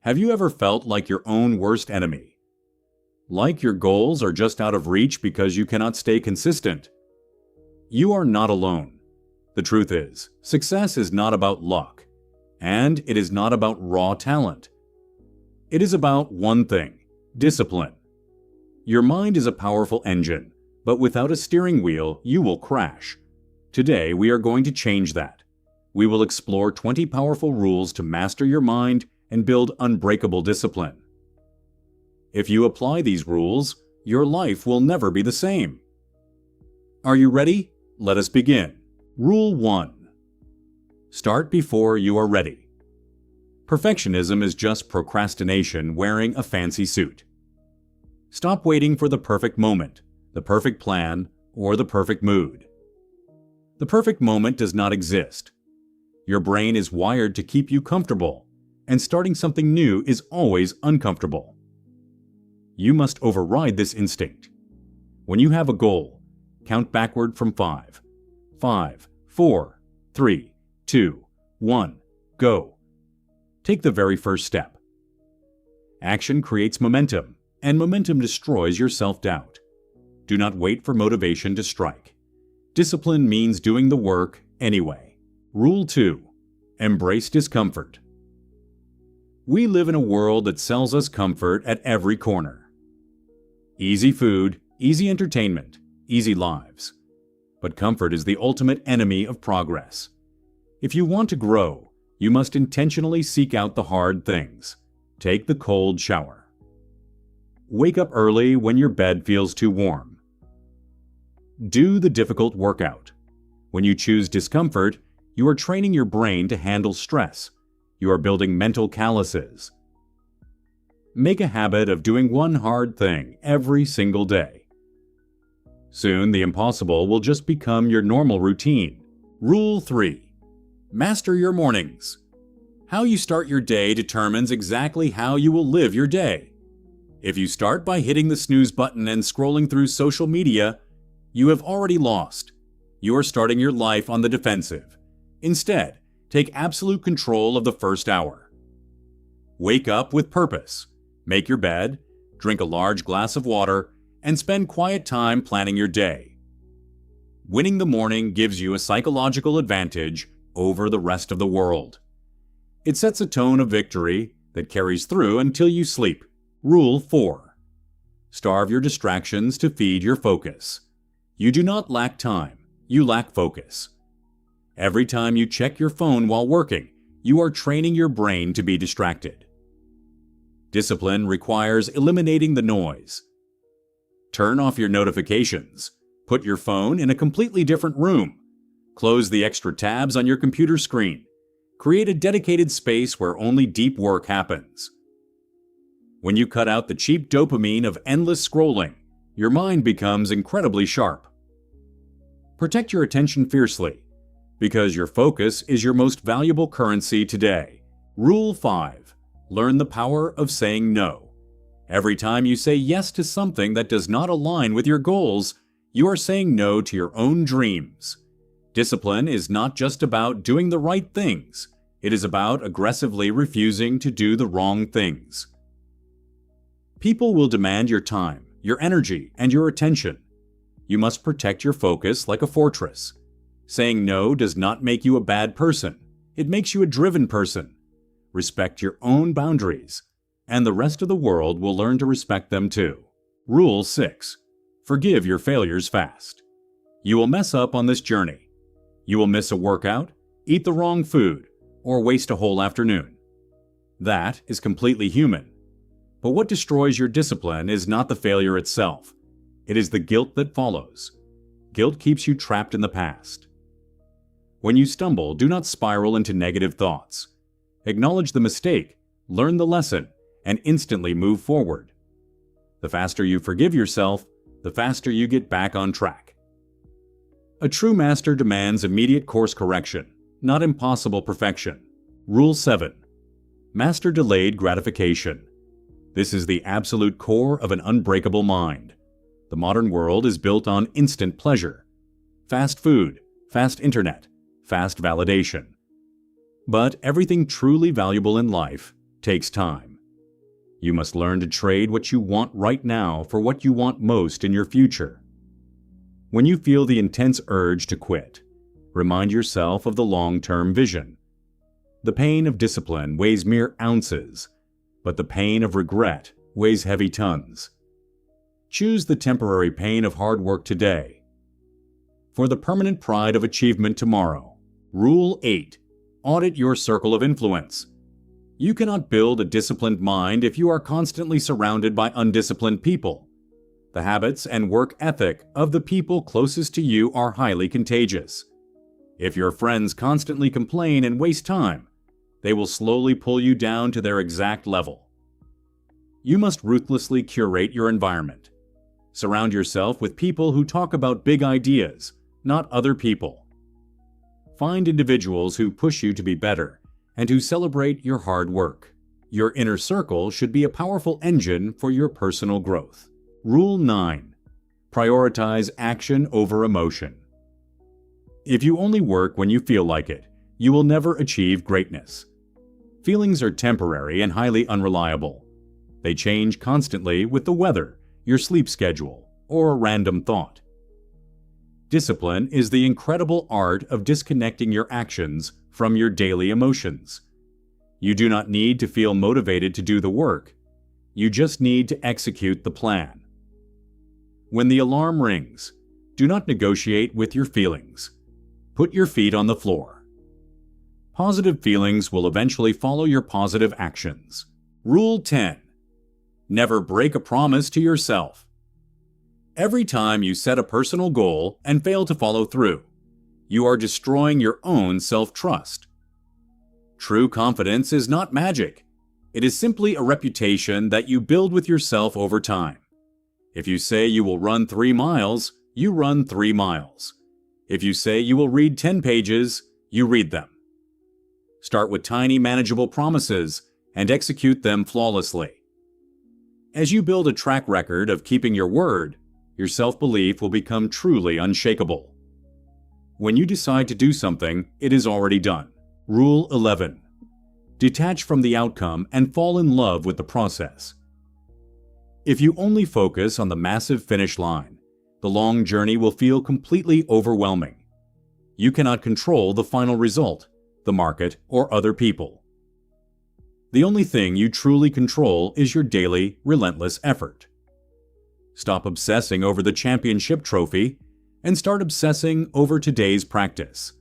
Have you ever felt like your own worst enemy? Like your goals are just out of reach because you cannot stay consistent? You are not alone. The truth is, success is not about luck, and it is not about raw talent. It is about one thing: discipline. Your mind is a powerful engine, but without a steering wheel, you will crash. Today, we are going to change that. We will explore 20 powerful rules to master your mind and build unbreakable discipline. If you apply these rules, your life will never be the same. Are you ready? Let us begin. Rule 1. Start before you are ready. Perfectionism is just procrastination wearing a fancy suit. Stop waiting for the perfect moment, the perfect plan, or the perfect mood. The perfect moment does not exist. Your brain is wired to keep you comfortable, and starting something new is always uncomfortable. You must override this instinct. When you have a goal, count backward from 5. 5, 4, 3, 2, 1, go. Take the very first step. Action creates momentum, and momentum destroys your self-doubt. Do not wait for motivation to strike. Discipline means doing the work anyway. Rule 2. Embrace discomfort. We live in a world that sells us comfort at every corner. Easy food, easy entertainment, easy lives. But comfort is the ultimate enemy of progress. If you want to grow, you must intentionally seek out the hard things. Take the cold shower. Wake up early when your bed feels too warm. Do the difficult workout. When you choose discomfort, you are training your brain to handle stress. You are building mental calluses. Make a habit of doing one hard thing every single day. Soon, the impossible will just become your normal routine. Rule 3. Master your mornings. How you start your day determines exactly how you will live your day. If you start by hitting the snooze button and scrolling through social media, you have already lost. You are starting your life on the defensive. Instead, take absolute control of the first hour. Wake up with purpose. Make your bed, drink a large glass of water, and spend quiet time planning your day. Winning the morning gives you a psychological advantage over the rest of the world. It sets a tone of victory that carries through until you sleep. Rule 4. Starve your distractions to feed your focus. You do not lack time, you lack focus. Every time you check your phone while working, you are training your brain to be distracted. Discipline requires eliminating the noise. Turn off your notifications. Put your phone in a completely different room. Close the extra tabs on your computer screen. Create a dedicated space where only deep work happens. When you cut out the cheap dopamine of endless scrolling, your mind becomes incredibly sharp. Protect your attention fiercely, because your focus is your most valuable currency today. Rule 5. Learn the power of saying no. Every time you say yes to something that does not align with your goals, you are saying no to your own dreams. Discipline is not just about doing the right things. It is about aggressively refusing to do the wrong things. People will demand your time, your energy, and your attention. You must protect your focus like a fortress. Saying no does not make you a bad person. It makes you a driven person. Respect your own boundaries, and the rest of the world will learn to respect them too. Rule 6. Forgive your failures fast. You will mess up on this journey. You will miss a workout, eat the wrong food, or waste a whole afternoon. That is completely human. But what destroys your discipline is not the failure itself. It is the guilt that follows. Guilt keeps you trapped in the past. When you stumble, do not spiral into negative thoughts. Acknowledge the mistake, learn the lesson, and instantly move forward. The faster you forgive yourself, the faster you get back on track. A true master demands immediate course correction, not impossible perfection. Rule 7. Master delayed gratification. This is the absolute core of an unbreakable mind. The modern world is built on instant pleasure. Fast food, fast internet, fast validation. But everything truly valuable in life takes time. You must learn to trade what you want right now for what you want most in your future. When you feel the intense urge to quit, remind yourself of the long-term vision. The pain of discipline weighs mere ounces, but the pain of regret weighs heavy tons. Choose the temporary pain of hard work today for the permanent pride of achievement tomorrow. Rule 8. Audit your circle of influence. You cannot build a disciplined mind if you are constantly surrounded by undisciplined people. The habits and work ethic of the people closest to you are highly contagious. If your friends constantly complain and waste time, they will slowly pull you down to their exact level. You must ruthlessly curate your environment. Surround yourself with people who talk about big ideas, not other people. Find individuals who push you to be better and who celebrate your hard work. Your inner circle should be a powerful engine for your personal growth. Rule 9. Prioritize action over emotion. If you only work when you feel like it, you will never achieve greatness. Feelings are temporary and highly unreliable. They change constantly with the weather, your sleep schedule, or a random thought. Discipline is the incredible art of disconnecting your actions from your daily emotions. You do not need to feel motivated to do the work. You just need to execute the plan. When the alarm rings, do not negotiate with your feelings. Put your feet on the floor. Positive feelings will eventually follow your positive actions. Rule 10. Never break a promise to yourself. Every time you set a personal goal and fail to follow through, you are destroying your own self-trust. True confidence is not magic. It is simply a reputation that you build with yourself over time. If you say you will run 3 miles, you run 3 miles. If you say you will read 10 pages, you read them. Start with tiny, manageable promises and execute them flawlessly. As you build a track record of keeping your word, your self-belief will become truly unshakable. When you decide to do something, it is already done. Rule 11. Detach from the outcome and fall in love with the process. If you only focus on the massive finish line, the long journey will feel completely overwhelming. You cannot control the final result, the market, or other people. The only thing you truly control is your daily, relentless effort. Stop obsessing over the championship trophy and start obsessing over today's practice.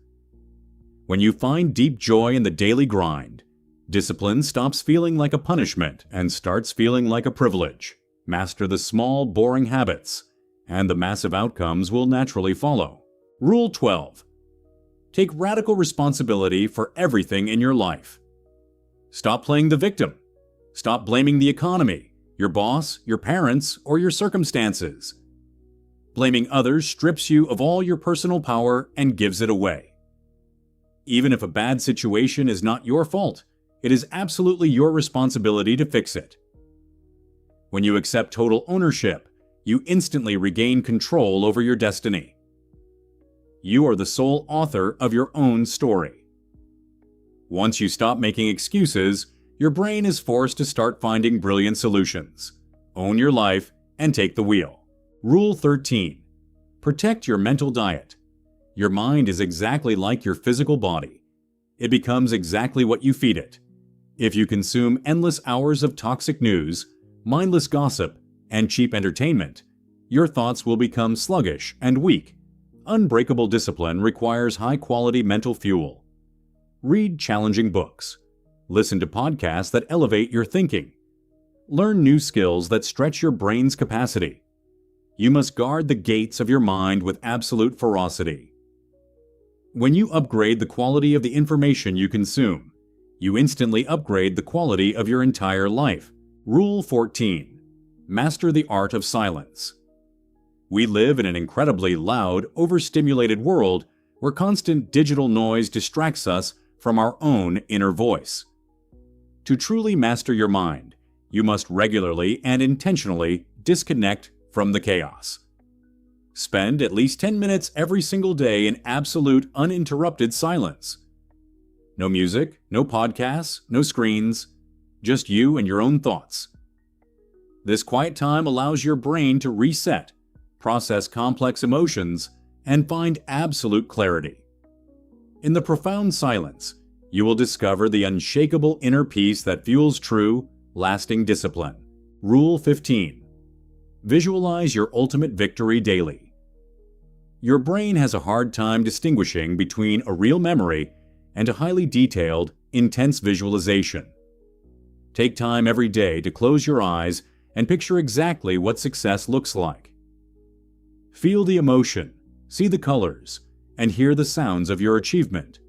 When you find deep joy in the daily grind, discipline stops feeling like a punishment and starts feeling like a privilege. Master the small, boring habits, and the massive outcomes will naturally follow. Rule 12. Take radical responsibility for everything in your life. Stop playing the victim. Stop blaming the economy, your boss, your parents, or your circumstances. Blaming others strips you of all your personal power and gives it away. Even if a bad situation is not your fault, it is absolutely your responsibility to fix it. When you accept total ownership, you instantly regain control over your destiny. You are the sole author of your own story. Once you stop making excuses, your brain is forced to start finding brilliant solutions. Own your life and take the wheel. Rule 13. Protect your mental diet. Your mind is exactly like your physical body. It becomes exactly what you feed it. If you consume endless hours of toxic news, mindless gossip, and cheap entertainment, your thoughts will become sluggish and weak. Unbreakable discipline requires high-quality mental fuel. Read challenging books. Listen to podcasts that elevate your thinking. Learn new skills that stretch your brain's capacity. You must guard the gates of your mind with absolute ferocity. When you upgrade the quality of the information you consume, you instantly upgrade the quality of your entire life. Rule 14. Master the art of silence. We live in an incredibly loud, overstimulated world where constant digital noise distracts us from our own inner voice. To truly master your mind, you must regularly and intentionally disconnect from the chaos. Spend at least 10 minutes every single day in absolute uninterrupted silence. No music, no podcasts, no screens, just you and your own thoughts. This quiet time allows your brain to reset, process complex emotions, and find absolute clarity. In the profound silence, you will discover the unshakable inner peace that fuels true, lasting discipline. Rule 15. Visualize your ultimate victory daily. Your brain has a hard time distinguishing between a real memory and a highly detailed, intense visualization. Take time every day to close your eyes and picture exactly what success looks like. Feel the emotion, see the colors, and hear the sounds of your achievement.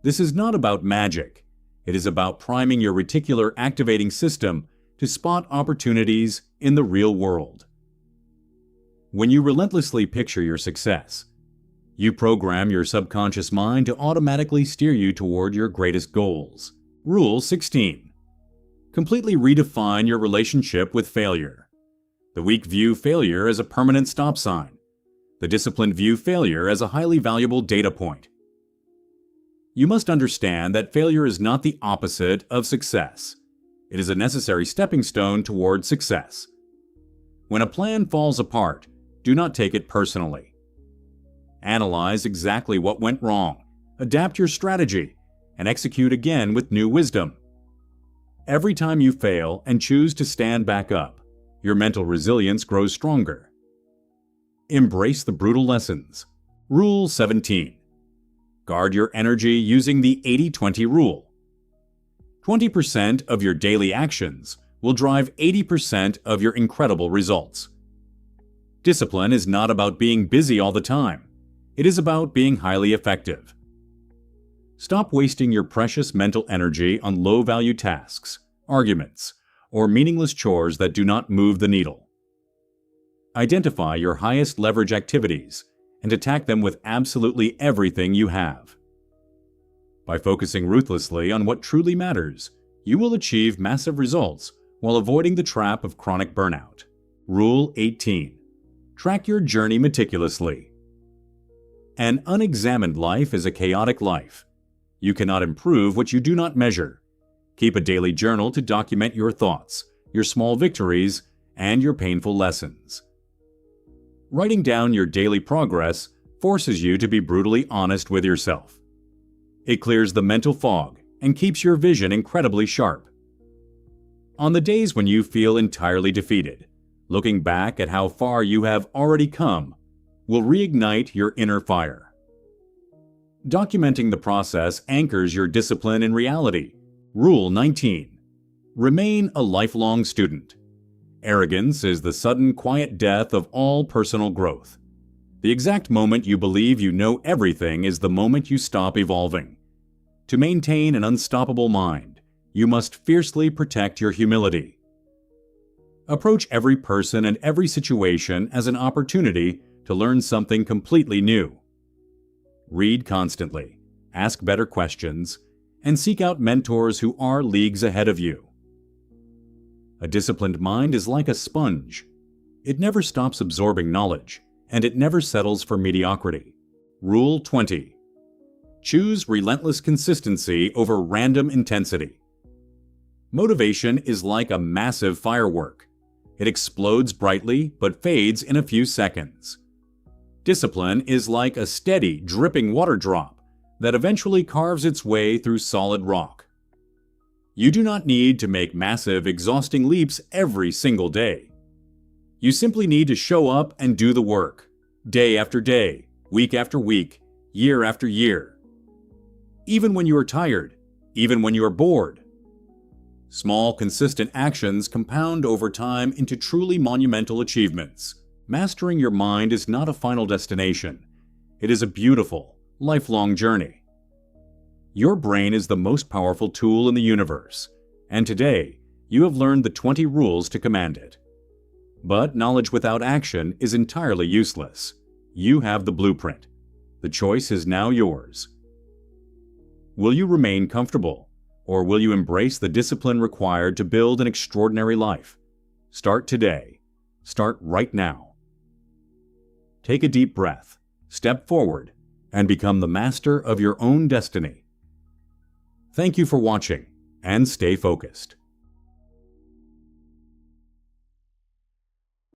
This is not about magic. It is about priming your reticular activating system to spot opportunities in the real world. When you relentlessly picture your success, you program your subconscious mind to automatically steer you toward your greatest goals. Rule 16. Completely redefine your relationship with failure. The weak view failure as a permanent stop sign. The disciplined view failure as a highly valuable data point. You must understand that failure is not the opposite of success. It is a necessary stepping stone toward success. When a plan falls apart, do not take it personally. Analyze exactly what went wrong, adapt your strategy, and execute again with new wisdom. Every time you fail and choose to stand back up, your mental resilience grows stronger. Embrace the brutal lessons. Rule 17. Guard your energy using the 80-20 rule. 20% of your daily actions will drive 80% of your incredible results. Discipline is not about being busy all the time. It is about being highly effective. Stop wasting your precious mental energy on low-value tasks, arguments, or meaningless chores that do not move the needle. Identify your highest leverage activities and attack them with absolutely everything you have. By focusing ruthlessly on what truly matters, you will achieve massive results while avoiding the trap of chronic burnout. Rule 18. Track your journey meticulously. An unexamined life is a chaotic life. You cannot improve what you do not measure. Keep a daily journal to document your thoughts, your small victories, and your painful lessons. Writing down your daily progress forces you to be brutally honest with yourself. It clears the mental fog and keeps your vision incredibly sharp. On the days when you feel entirely defeated, looking back at how far you have already come will reignite your inner fire. Documenting the process anchors your discipline in reality. Rule 19. Remain a lifelong student. Arrogance is the sudden, quiet death of all personal growth. The exact moment you believe you know everything is the moment you stop evolving. To maintain an unstoppable mind, you must fiercely protect your humility. Approach every person and every situation as an opportunity to learn something completely new. Read constantly, ask better questions, and seek out mentors who are leagues ahead of you. A disciplined mind is like a sponge. It never stops absorbing knowledge, and it never settles for mediocrity. Rule 20. Choose relentless consistency over random intensity. Motivation is like a massive firework. It explodes brightly but fades in a few seconds. Discipline is like a steady, dripping water drop that eventually carves its way through solid rock. You do not need to make massive, exhausting leaps every single day. You simply need to show up and do the work, day after day, week after week, year after year. Even when you are tired, even when you are bored. Small, consistent actions compound over time into truly monumental achievements. Mastering your mind is not a final destination. It is a beautiful, lifelong journey. Your brain is the most powerful tool in the universe, and today you have learned the 20 rules to command it. But knowledge without action is entirely useless. You have the blueprint. The choice is now yours. Will you remain comfortable, or will you embrace the discipline required to build an extraordinary life? Start today. Start right now. Take a deep breath, step forward, and become the master of your own destiny. Thank you for watching, and stay focused.